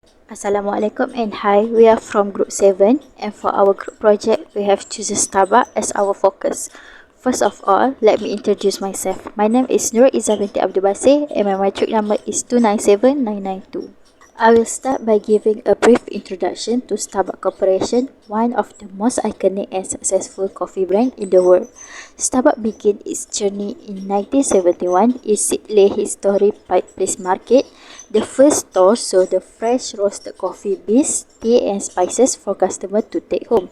Assalamualaikum and hi, we are from Group 7 and for our group project, we have chosen Starbucks as our focus. First of all, let me introduce myself. My name is NURUL binti ABDUL and my matric number is 297992. I will start by giving a brief introduction to Starbucks Corporation, one of the most iconic and successful coffee brand in the world. Starbucks began its journey in 1971 in SITI historic Pike Place Market. The first store sold the fresh roasted coffee beans, tea and spices for customers to take home.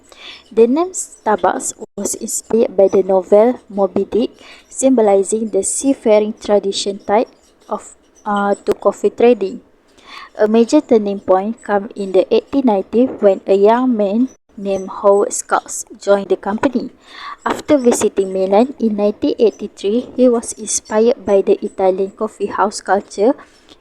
The name Starbucks was inspired by the novel Moby Dick, symbolizing the seafaring tradition tied to coffee trading. A major turning point came in the 1890s when a young man named Howard Schultz joined the company. After visiting Milan in 1983, he was inspired by the Italian coffee house culture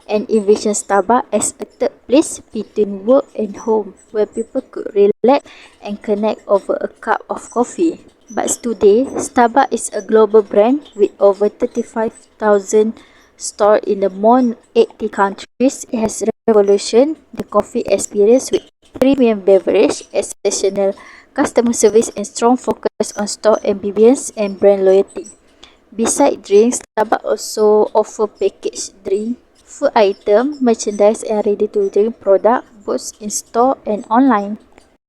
and envisioned Starbucks as a third place between work and home where people could relax and connect over a cup of coffee. But today, Starbucks is a global brand with over 35,000 stores in the more than 80 countries. It has revolutionized the coffee experience with premium beverage, exceptional customer service and strong focus on store ambience and brand loyalty. Besides drinks, Starbucks also offer packaged drink, food item, merchandise and ready-to-drink product both in store and online.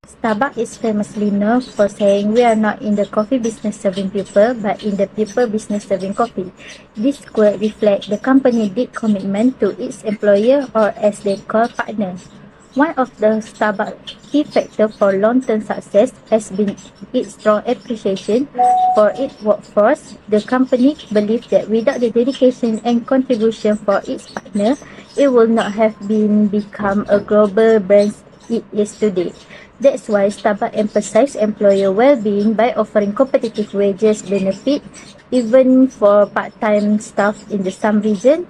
Starbucks is famously known for saying we are not in the coffee business serving people, but in the people business serving coffee. This quote reflects the company's deep commitment to its employer, or as they call partners. One of the Starbucks key factors for long-term success has been its strong appreciation for its workforce. The company believes that without the dedication and contribution for its partners, it would not have become a global brand it is today. That's why Starbucks emphasizes employer well-being by offering competitive wages benefit even for part-time staff in the some region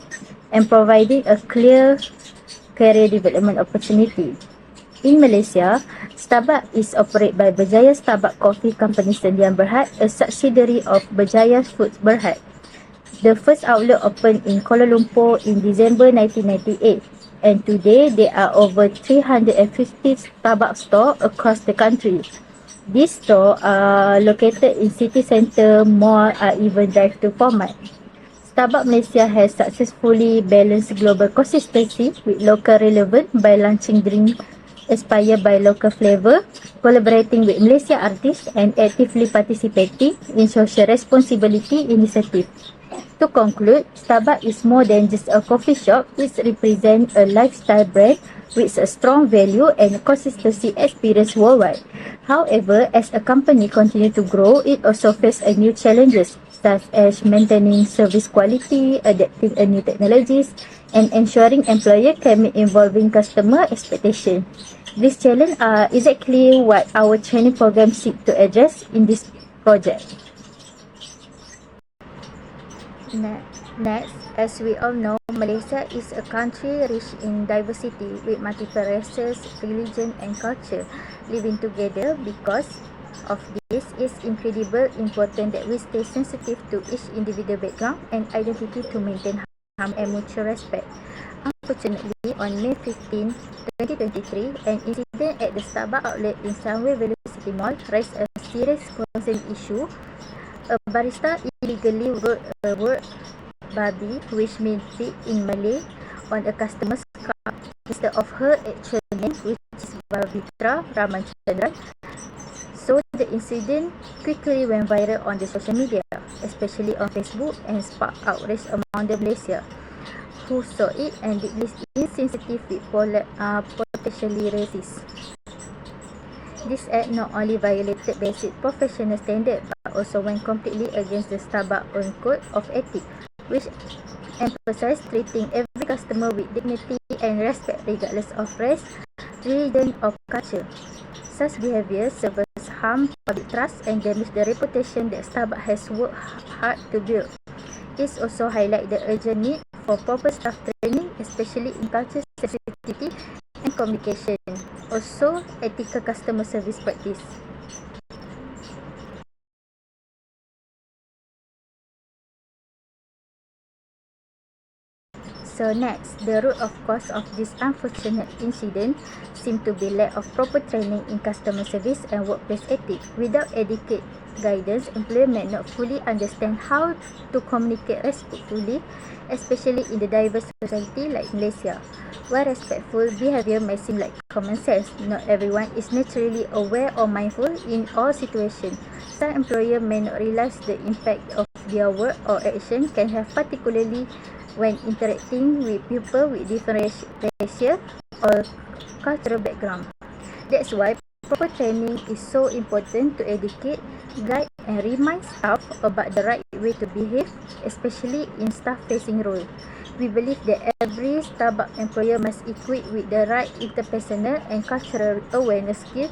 and providing a clear career development opportunity. In Malaysia, Starbucks is operated by Berjaya Starbucks Coffee Company Sdn Bhd, a subsidiary of Berjaya Foods Berhad. The first outlet opened in Kuala Lumpur in December 1998. And today there are over 350 Starbucks stores across the country. These stores are located in city centre, mall, or even drive-thru format. Starbucks Malaysia has successfully balanced global consistency with local relevance by launching drinks inspired by local flavour, collaborating with Malaysia artists and actively participating in social responsibility initiatives. To conclude, Starbucks is more than just a coffee shop. It represents a lifestyle brand with a strong value and consistency experience worldwide. However, as a company continues to grow, it also faces new challenges such as maintaining service quality, adapting to new technologies, and ensuring employers can meet evolving customer expectations. These challenges are exactly what our training program seeks to address in this project. Next, as we all know, Malaysia is a country rich in diversity with multiple races, religion and culture living together. Because of this, it's incredibly important that we stay sensitive to each individual background and identity to maintain harmony and mutual respect. Unfortunately, on May 15, 2023, an incident at the Starbucks outlet in Sunway Valley City Mall raised a serious concern issue. A barista illegally wrote a word "babi," which means pig in Malay, on a customer's cup instead of her actual name, which is Babitra Ramachandran. So the incident quickly went viral on the social media, especially on Facebook, and sparked outrage among the Malaysia who saw it and deeply insensitive with potentially racist. This act not only violated basic professional standards but also went completely against the Starbucks own code of ethics, which emphasizes treating every customer with dignity and respect regardless of race, religion or culture. Such behavior serves harm public trust and damage the reputation that Starbucks has worked hard to build. It also highlights the urgent need for proper staff training, especially in culture sensitivity and communication. Also, ethical customer service practice. So next, the root of cause of this unfortunate incident seemed to be lack of proper training in customer service and workplace ethics. Without adequate guidance, employers may not fully understand how to communicate respectfully, especially in the diverse society like Malaysia. While respectful behavior may seem like common sense, not everyone is naturally aware or mindful in all situations. Some employers may not realize the impact of their word or action can have, particularly when interacting with people with different racial or cultural background. That's why proper training is so important to educate, guide and remind staff about the right way to behave, especially in staff-facing role. We believe that every Starbucks employer must equip with the right interpersonal and cultural awareness skill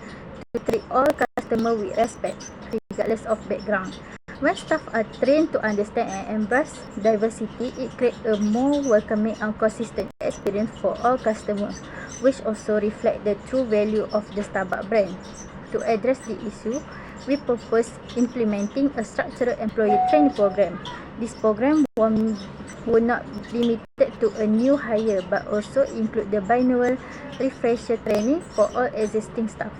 to treat all customers with respect, regardless of background. When staff are trained to understand and embrace diversity, it creates a more welcoming and consistent experience for all customers, which also reflect the true value of the Starbucks brand. To address the issue, we propose implementing a structured employee training program. This program will not be limited to a new hire but also include the biannual refresher training for all existing staff.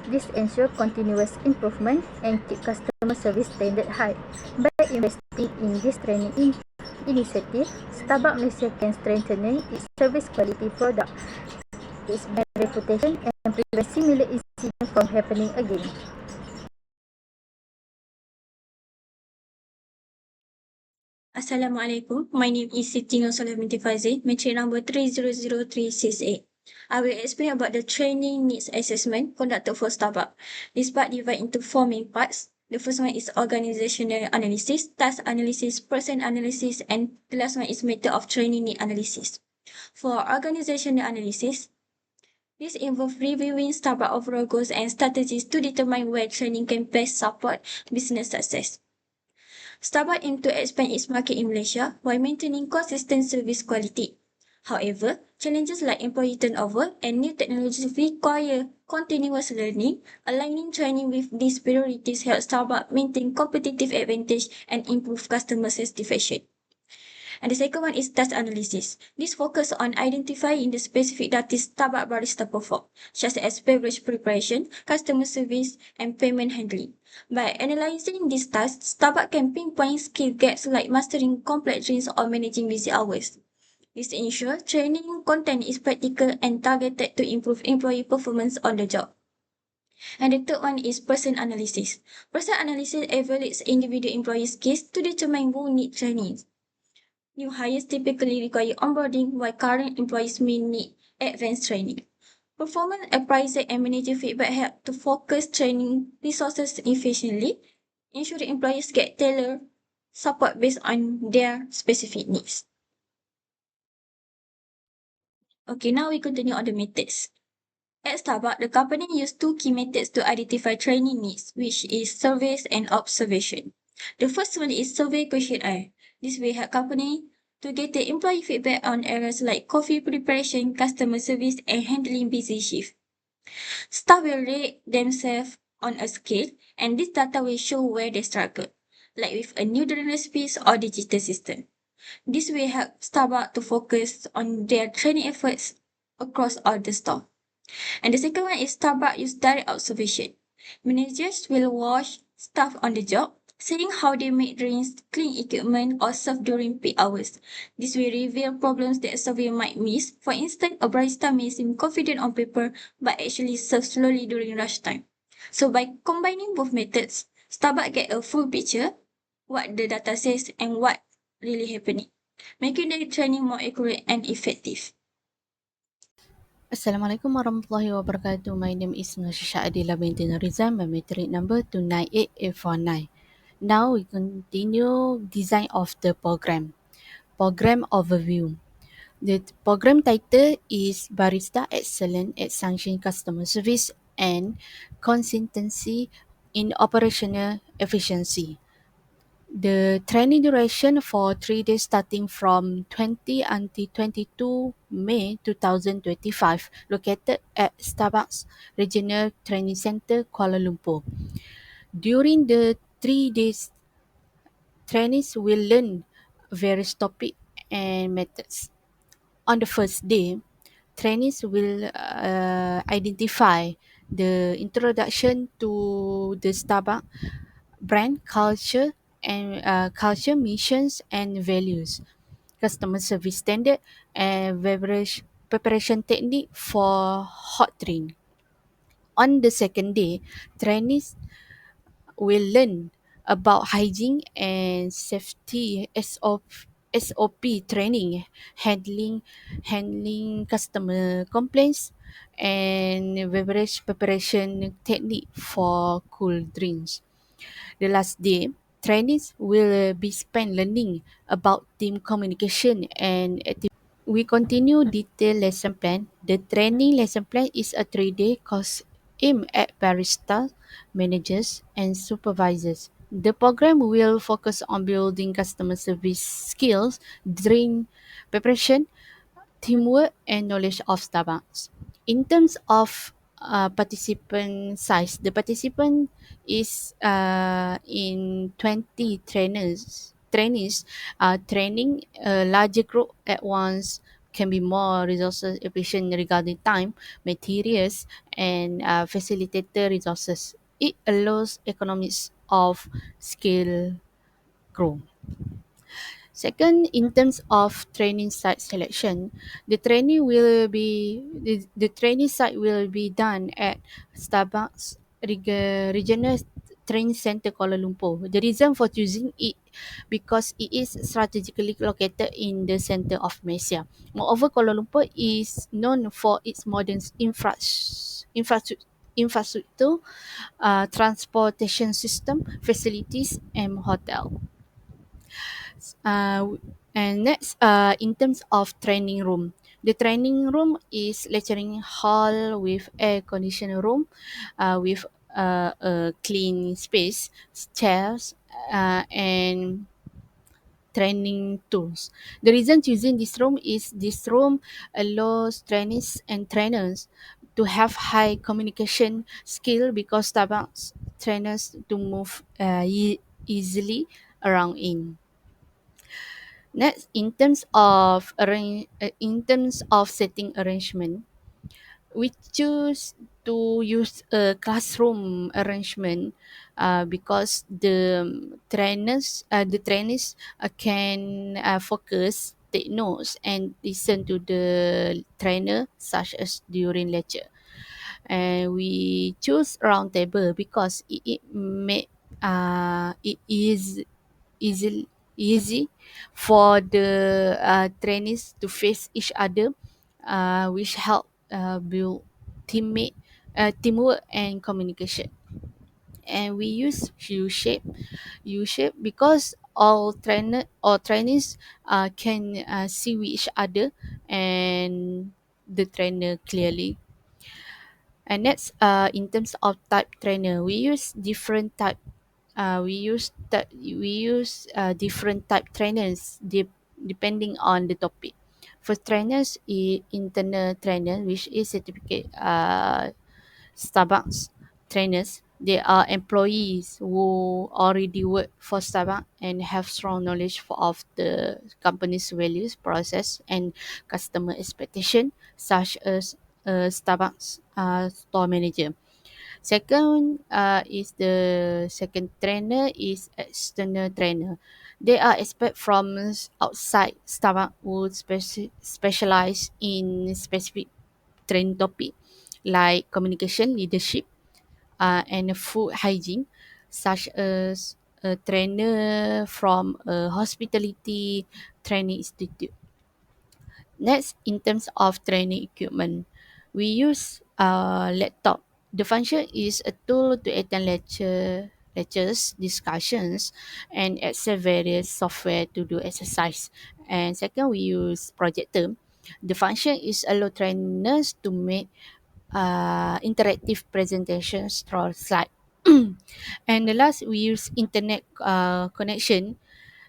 This ensures continuous improvement and keep customer service standard high. By investing in this training initiative, Starbucks Malaysia can strengthen its service quality product, its brand reputation and prevent similar incidents from happening again. Assalamualaikum. My name is Siti binti FAUZI, matric number 300368. I will explain about the training needs assessment conducted for Starbucks. This part divided into four main parts. The first one is organizational analysis, task analysis, person analysis, and the last one is method of training need analysis. For organizational analysis, this involves reviewing Starbucks overall goals and strategies to determine where training can best support business success. Starbucks aims to expand its market in Malaysia while maintaining consistent service quality. However, challenges like employee turnover and new technologies require continuous learning. Aligning training with these priorities helps Starbucks maintain competitive advantage and improve customer satisfaction. And the second one is task analysis. This focuses on identifying the specific tasks Starbucks barista perform, such as beverage preparation, customer service, and payment handling. By analyzing these tasks, Starbucks can pinpoint skill gaps like mastering complex drinks or managing busy hours. This ensures training content is practical and targeted to improve employee performance on the job. And the third one is person analysis. Person analysis evaluates individual employee skills to determine who need training. New hires typically require onboarding, while current employees may need advanced training. Performance appraisal and manager feedback help to focus training resources efficiently, ensuring employees get tailored support based on their specific needs. Okay, now we continue on the methods. At Starbucks, the company used two key methods to identify training needs, which is surveys and observation. The first one is survey questionnaire. This will help company to get the employee feedback on areas like coffee preparation, customer service, and handling busy shift. Staff will rate themselves on a scale, and this data will show where they struggle, like with a new delivery recipes or digital system. This will help Starbucks to focus on their training efforts across all the store. And the second one is Starbucks use direct observation. Managers will watch staff on the job, seeing how they make drinks, clean equipment, or serve during peak hours. This will reveal problems that a survey might miss. For instance, a barista may seem confident on paper, but actually serves slowly during rush time. So by combining both methods, Starbucks get a full picture, what the data says and what really happening, making the training more accurate and effective. Assalamualaikum warahmatullahi wabarakatuh. My name is NURSYASYA ADILLA binti NORIZAN. My matric number 298849. Now we continue design of the program. Program overview. The program title is Barista Excellent at Sanction Customer Service and Consistency in Operational Efficiency. The training duration for 3 days starting from 20 until 22 May 2025, located at Starbucks Regional Training Center, Kuala Lumpur. During the 3 days, trainees will learn various topics and methods. On the first day, trainees will identify the introduction to the Starbucks brand culture and culture, missions and values, customer service standard, and beverage preparation technique for hot drink. On the second day, trainees will learn about hygiene and safety SOP training, handling customer complaints, and beverage preparation technique for cool drinks. The last day, trainees will be spent learning about team communication and activity. We continue detailed lesson plan. The training lesson plan is a 3-day course aimed at baristas, managers, and supervisors. The program will focus on building customer service skills, drink preparation, teamwork, and knowledge of Starbucks. In terms of participant size, the participant is in 20 trainees training a larger group at once can be more resources efficient regarding time, materials, and facilitator resources. It allows economics of scale grow. Second, in terms of training site selection, the training site will be done at Starbucks Regional Training Center Kuala Lumpur. The reason for choosing it because it is strategically located in the center of Malaysia. Moreover, Kuala Lumpur is known for its modern infrastructure, transportation system, facilities, and hotel. Uh, and next, in terms of training room, the training room is lecturing hall with air conditioned room, with a clean space, chairs, and training tools. The reason choosing this room is this room allows trainees and trainers to have high communication skill because Starbucks trainers to move easily around in. Next, in terms of setting arrangement, we choose to use a classroom arrangement because the trainees can focus, take notes, and listen to the trainer, such as during lecture. And we choose round table because it is easy for the trainees to face each other, which help build teamwork and communication. And we use U shape because all trainees can see each other and the trainer clearly. And that's in terms of type trainer, we use different type we use different type trainers depending on the topic. First trainers is internal trainer, which is certificate Starbucks trainers. They are employees who already work for Starbucks and have strong knowledge of the company's values, process, and customer expectation, such as Starbucks store manager. Second is the second trainer is external trainer. They are expert from outside Starbucks who specialize in specific training topic like communication, leadership, and food hygiene, such as a trainer from a hospitality training institute. Next, in terms of training equipment, we use a laptop. The function is a tool to attend lectures, discussions, and access various software to do exercise. And second, we use projector. The function is allow trainers to make interactive presentations through slide. And the last, we use internet connection.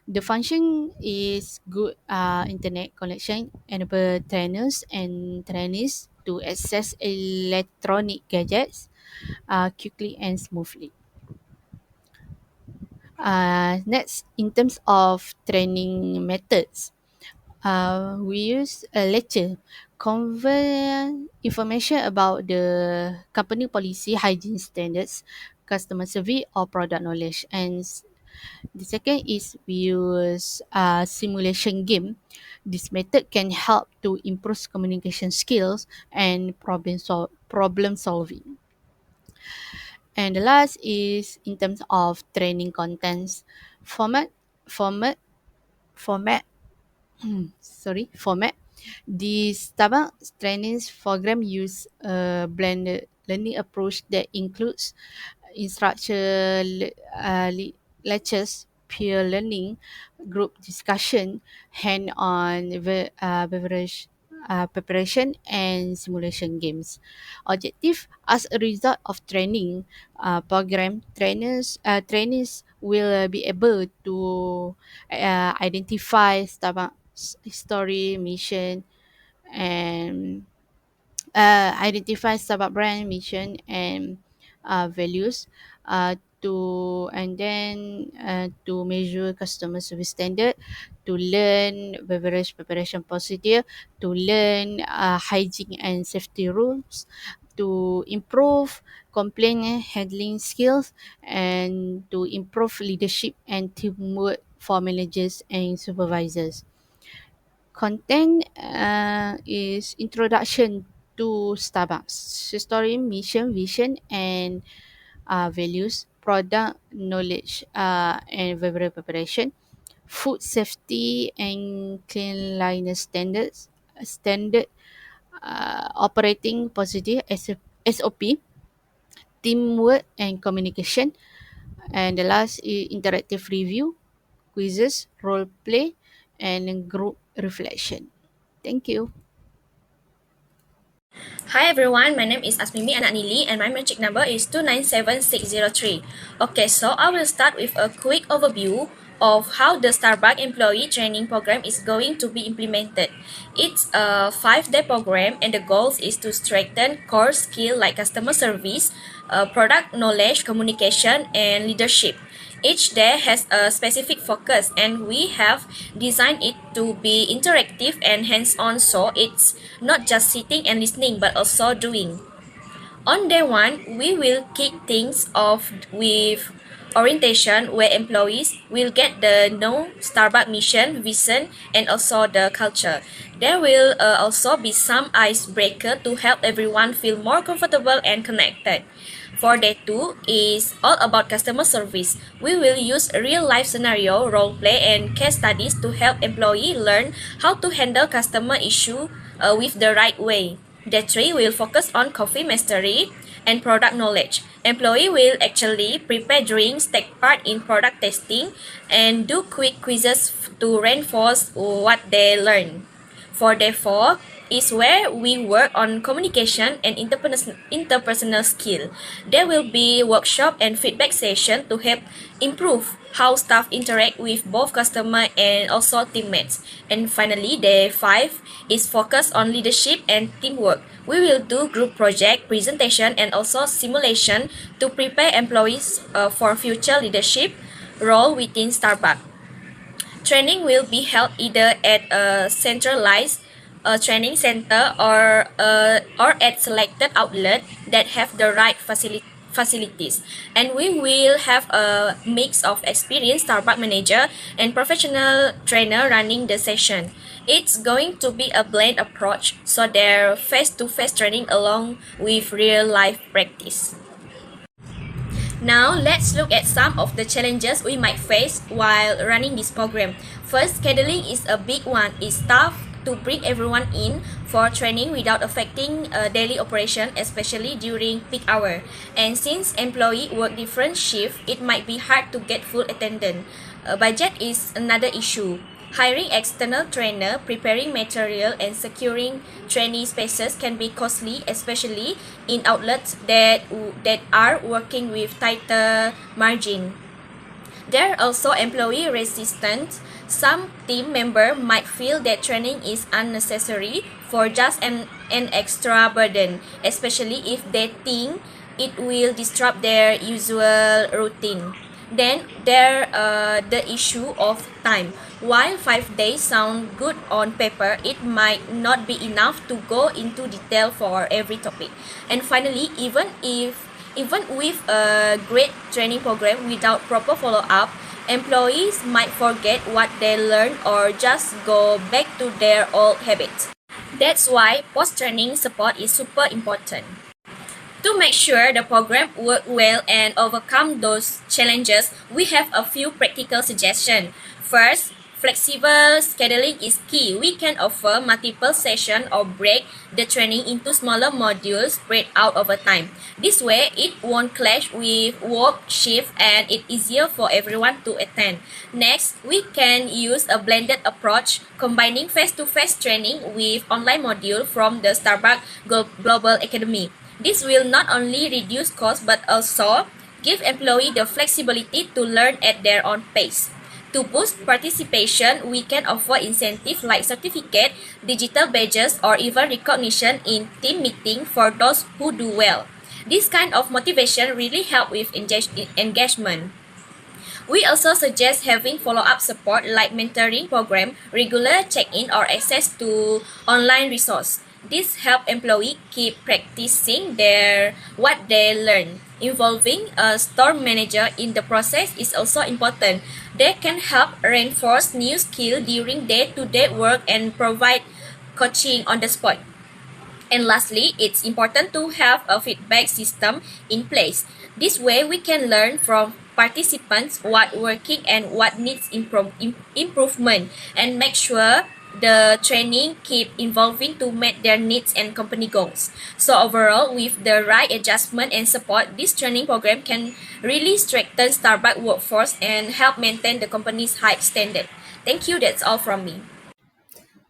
The function is good internet connection enable trainers and trainees to access electronic gadgets quickly and smoothly. Next, in terms of training methods, we use a lecture, convey information about the company policy, hygiene standards, customer service or product knowledge. And the second is we use a simulation game. This method can help to improve communication skills and problem solving. And the last is in terms of training contents, format, format, format. Format. The Starbucks training program use a blended learning approach that includes instructor lectures, peer learning, group discussion, hand-on beverage preparation, and simulation games. Objective: as a result of training program, trainers will be able to identify Starbucks story, mission, and identify Starbucks brand mission and values to measure customer service standard, to learn beverage preparation procedure, to learn hygiene and safety rules, to improve complaint handling skills, and to improve leadership and teamwork for managers and supervisors. Content is introduction to Starbucks, history, mission, vision, and values, product knowledge, and beverage preparation, food safety and cleanliness standard, operating procedure, SOP, teamwork and communication, and the last is interactive review, quizzes, role play, and group reflection. Thank you. Hi everyone, my name is ASMIMMY anak NILEE and my metric number is 297603. Okay, so I will start with a quick overview of how the Starbucks employee training program is going to be implemented. It's a 5-day program and the goal is to strengthen core skills like customer service, product knowledge, communication, and leadership. Each day has a specific focus and we have designed it to be interactive and hands-on, so it's not just sitting and listening but also doing. On day 1, we will kick things off with orientation where employees will get the know Starbucks mission, vision, and also the culture. There will also be some icebreaker to help everyone feel more comfortable and connected. For day 2 is all about customer service. We will use real-life scenario, role play, and case studies to help employee learn how to handle customer issue with the right way. Day 3 will focus on coffee mastery and product knowledge. Employee will actually prepare drinks, take part in product testing, and do quick quizzes to reinforce what they learn. For day 4 is where we work on communication and interpersonal skill. There will be workshop and feedback session to help improve how staff interact with both customer and also teammates. And finally, day 5 is focused on leadership and teamwork. We will do group project, presentation, and also simulation to prepare employees for future leadership role within Starbucks. Training will be held either at a centralized training center or at selected outlets that have the right facilities. And we will have a mix of experienced Starbucks manager and professional trainer running the session. It's going to be a blend approach, so they're face-to-face training along with real-life practice. Now, let's look at some of the challenges we might face while running this program. First, scheduling is a big one. It's tough to bring everyone in for training without affecting daily operation, especially during peak hour. And since employees work different shifts, it might be hard to get full attendance. Budget is another issue. Hiring external trainer, preparing material, and securing training spaces can be costly, especially in outlets that are working with tighter margin. There are also employee resistance. Some team member might feel that training is unnecessary for just an extra burden, especially if they think it will disrupt their usual routine. Then there the issue of time. While 5 days sound good on paper, it might not be enough to go into detail for every topic. And finally, even with a great training program without proper follow-up, employees might forget what they learned or just go back to their old habits. That's why post-training support is super important. To make sure the program works well and overcome those challenges, we have a few practical suggestions. First, flexible scheduling is key. We can offer multiple sessions or break the training into smaller modules spread out over time. This way, it won't clash with work shift and it's easier for everyone to attend. Next, we can use a blended approach, combining face-to-face training with online module from the Starbucks Global Academy. This will not only reduce costs but also give employees the flexibility to learn at their own pace. To boost participation, we can offer incentives like certificate, digital badges, or even recognition in team meeting for those who do well. This kind of motivation really helps with engagement. We also suggest having follow-up support like mentoring program, regular check-in, or access to online resource. This helps employees keep practicing what they learn. Involving a store manager in the process is also important. They can help reinforce new skills during day-to-day work and provide coaching on the spot. And lastly, it's important to have a feedback system in place. This way, we can learn from participants what working and what needs improvement and make sure the training keep evolving to meet their needs and company goals. So overall, with the right adjustment and support, this training program can really strengthen Starbucks workforce and help maintain the company's high standard. Thank you. That's all from me.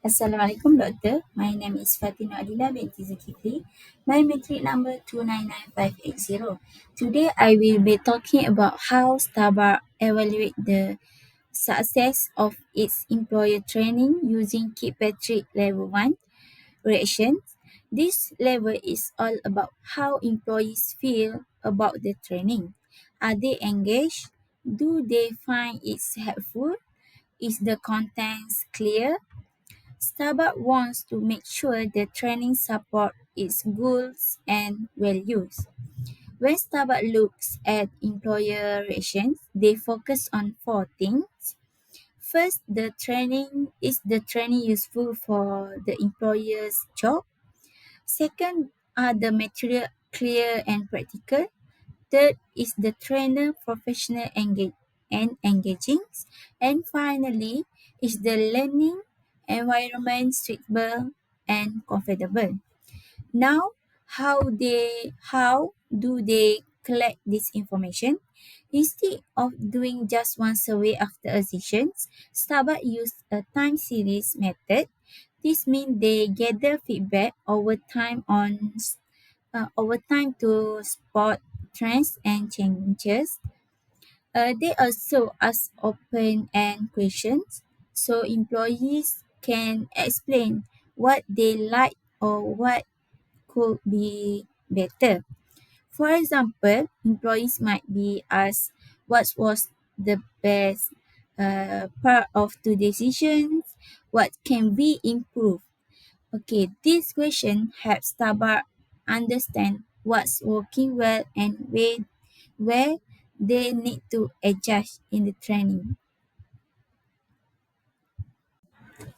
Assalamualaikum Doctor. My name is FATIN ADILLA binti ZULKIFLI. My matric number 299580. Today I will be talking about how Starbucks evaluate the success of its employer training using Kirkpatrick Level 1 reactions. This level is all about how employees feel about the training. Are they engaged? Do they find it helpful? Is the contents clear? Starbucks wants to make sure the training support its goals and values. When Starbucks looks at employer relations, they focus on four things. First, is the training useful for the employer's job? Second, are the material clear and practical? Third, is the trainer professional and engaging? And finally, is the learning environment suitable and comfortable? Now, how do they collect this information? Instead of doing just one survey after a session, Starbucks used a time series method. This means they gather feedback over time to spot trends and changes. They also ask open-end questions so employees can explain what they like or what could be better. For example, employees might be asked what was the best part of today's decisions, what can be improved. Okay, this question helps Starbucks understand what's working well and where they need to adjust in the training.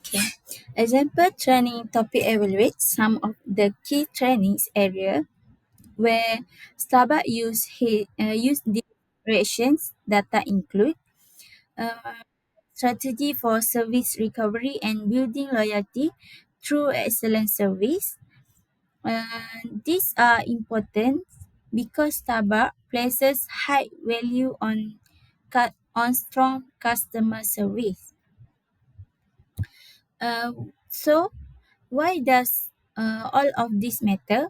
Okay. Example training topic evaluates some of the key trainings area where Starbucks use these reactions. Data include uh, strategy for service recovery and building loyalty through excellent service. These are important because Starbucks places high value on strong customer service. So, why does all of this matter?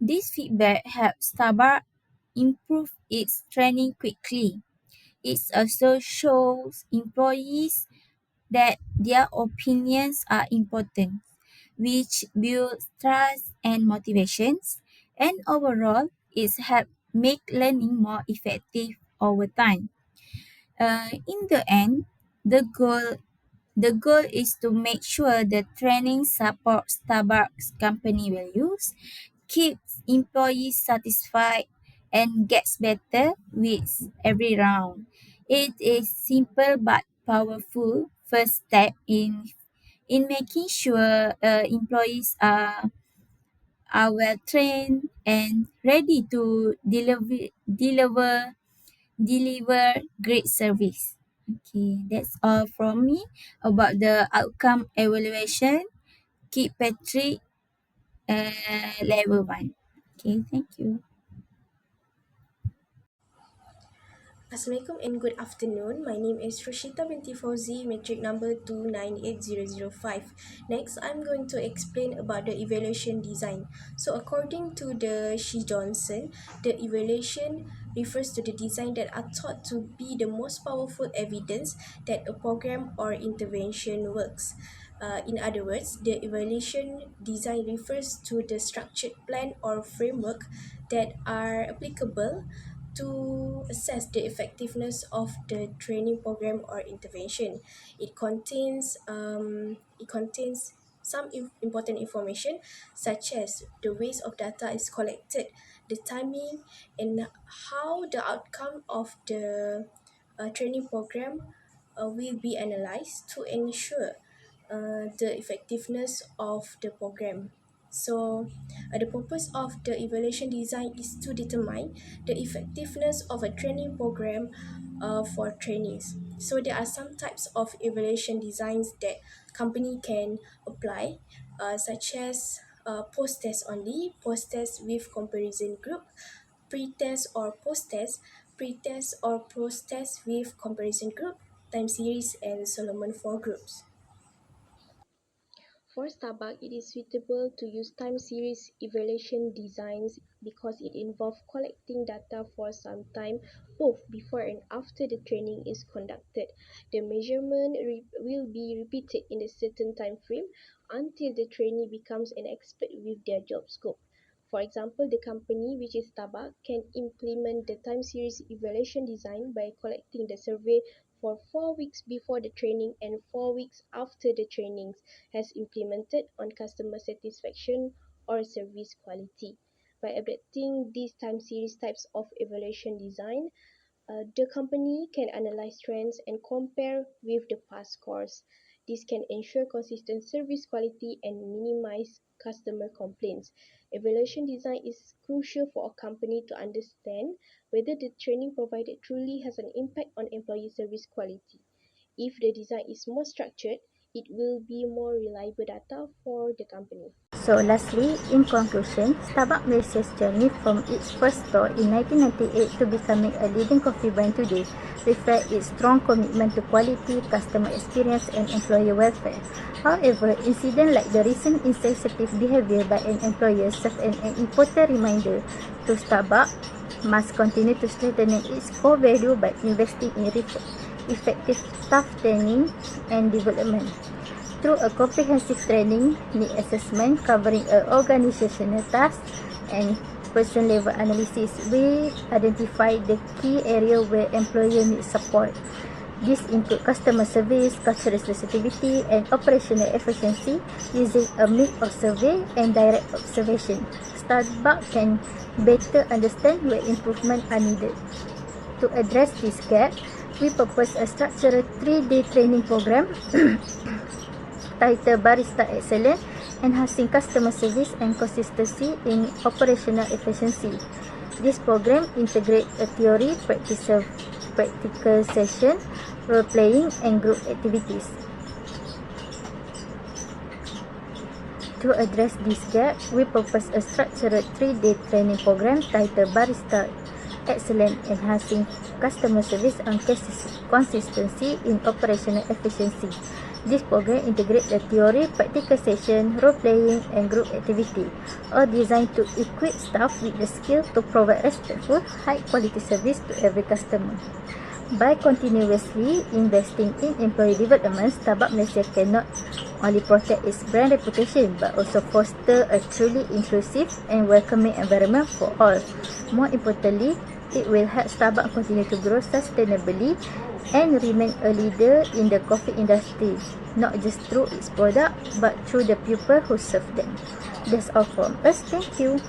This feedback helps Starbucks improve its training quickly. It also shows employees that their opinions are important, which builds trust and motivations, and overall, it helps make learning more effective over time. In the end, the goal The goal is to make sure the training supports Starbucks company values, keeps employees satisfied, and gets better with every round. It is simple but powerful first step in making sure employees are well trained and ready to deliver great service. Okay, that's all from me about the outcome evaluation. Keep Patrick level 1. Okay, thank you. Assalamualaikum and good afternoon. My name is ROSHITA binti FAUZI, metric number 298005. Next, I'm going to explain about the evaluation design. So according to the Shi Johnson, the evaluation refers to the design that are thought to be the most powerful evidence that a program or intervention works. In other words, the evaluation design refers to the structured plan or framework that are applicable to assess the effectiveness of the training program or intervention. It contains some important information such as the ways of data is collected, the timing, and how the outcome of the training program will be analyzed to ensure the effectiveness of the program. So, the purpose of the evaluation design is to determine the effectiveness of a training program for trainees. So, there are some types of evaluation designs that company can apply, such as post-test only, post-test with comparison group, pre-test or post-test, pre-test or post-test with comparison group, time series, and Solomon 4 groups. For Starbucks, it is suitable to use time series evaluation designs because it involves collecting data for some time, both before and after the training is conducted. The measurement will be repeated in a certain time frame until the trainee becomes an expert with their job scope. For example, the company, which is Starbucks, can implement the time series evaluation design by collecting the survey for 4 weeks before the training and 4 weeks after the trainings has implemented on customer satisfaction or service quality. By adapting these time series types of evaluation design, the company can analyze trends and compare with the past scores. This can ensure consistent service quality and minimize customer complaints. Evaluation design is crucial for a company to understand whether the training provided truly has an impact on employee service quality. If the design is more structured, it will be more reliable data for the company. So lastly, in conclusion, Starbucks Malaysia's journey from its first store in 1998 to becoming a leading coffee brand today reflects its strong commitment to quality, customer experience and employee welfare. However, incidents like the recent insensitive behavior by an employer serve an important reminder to Starbucks must continue to strengthen its core value by investing in effective staff training and development. Through a comprehensive training need assessment covering organizational tasks and person-level analysis, we identify the key area where employer needs support. These include customer service, cultural sensitivity, and operational efficiency using a mix of survey and direct observation. Starbucks can better understand where improvements are needed. To address this gap, we propose a structured 3-day training program titled Barista Excellence, Enhancing Customer Service and Consistency in Operational Efficiency. This program integrates a theory, practical session, role-playing, and group activities. To address this gap, we propose a structured 3-day training program titled Barista Excellence, Enhancing Customer Service and Consistency in Operational Efficiency. This program integrates the theory, practical session, role-playing, and group activity, all designed to equip staff with the skill to provide respectful, high-quality service to every customer. By continuously investing in employee development, Starbucks Malaysia can not only protect its brand reputation but also foster a truly inclusive and welcoming environment for all. More importantly, it will help Starbucks continue to grow sustainably and remain a leader in the coffee industry, not just through its product but through the people who serve them. That's all from us. Thank you.